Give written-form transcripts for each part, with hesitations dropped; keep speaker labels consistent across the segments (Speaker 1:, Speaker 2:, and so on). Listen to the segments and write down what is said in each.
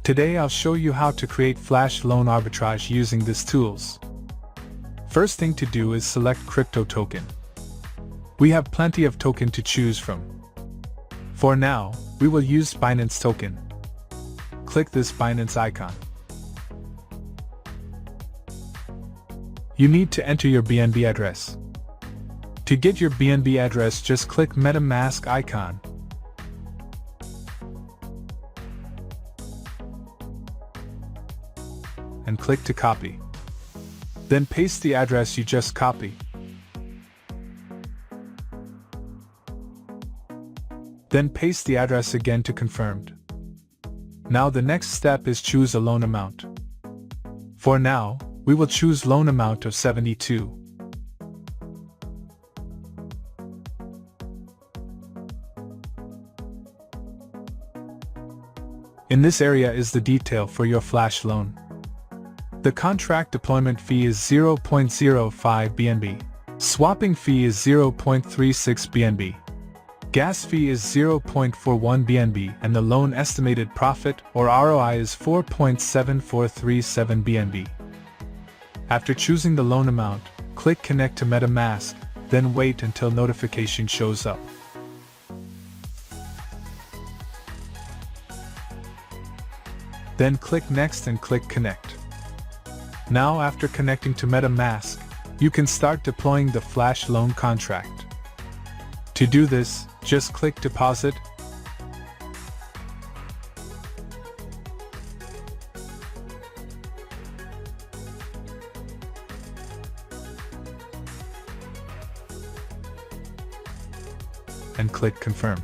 Speaker 1: Today I'll show you how to create Flash Loan Arbitrage using these tools. First thing to do is select crypto token. We have plenty of token to choose from. For now, we will use Binance token. Click this Binance icon. You need to enter your BNB address. To get your BNB address, just click MetaMask icon. And click to copy. Then paste the address you just copied. Then paste the address again to confirmed. Now the next step is choose a loan amount. For now, we will choose loan amount of 72. In this area is the detail for your Flash loan. The contract deployment fee is 0.05 BNB. Swapping fee is 0.36 BNB. Gas fee is 0.41 BNB and the loan estimated profit or ROI is 4.7437 BNB. After choosing the loan amount, click Connect to MetaMask, then wait until notification shows up. Then click Next and click Connect. Now after connecting to MetaMask, you can start deploying the Flash loan contract. To do this, just click Deposit, and click Confirm.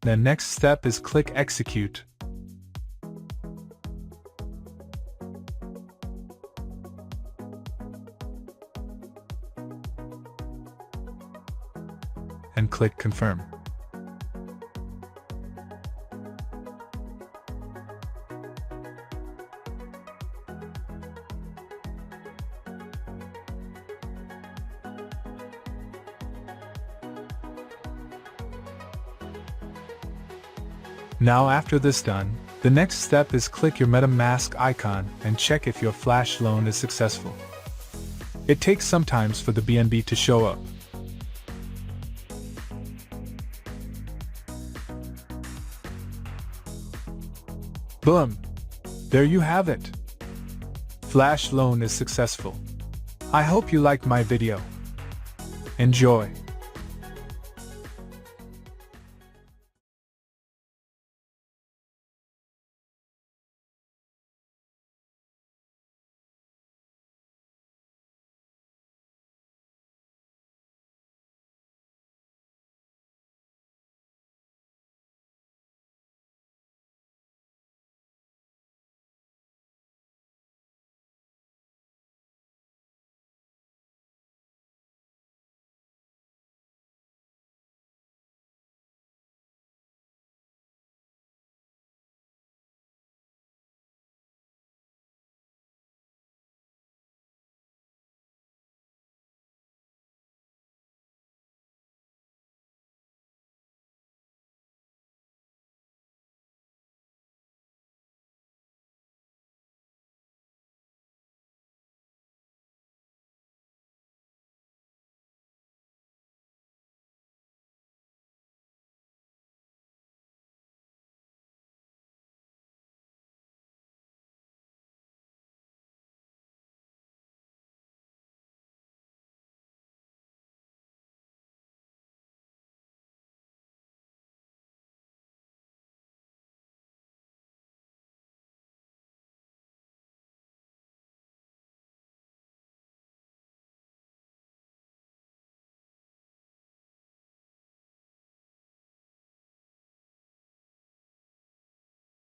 Speaker 1: The next step is click Execute. And click Confirm. Now after this done, the next step is click your MetaMask icon and check if your Flash loan is successful. It takes some time for the BNB to show up. Boom! There you have it. Flash loan is successful. I hope you liked my video. Enjoy!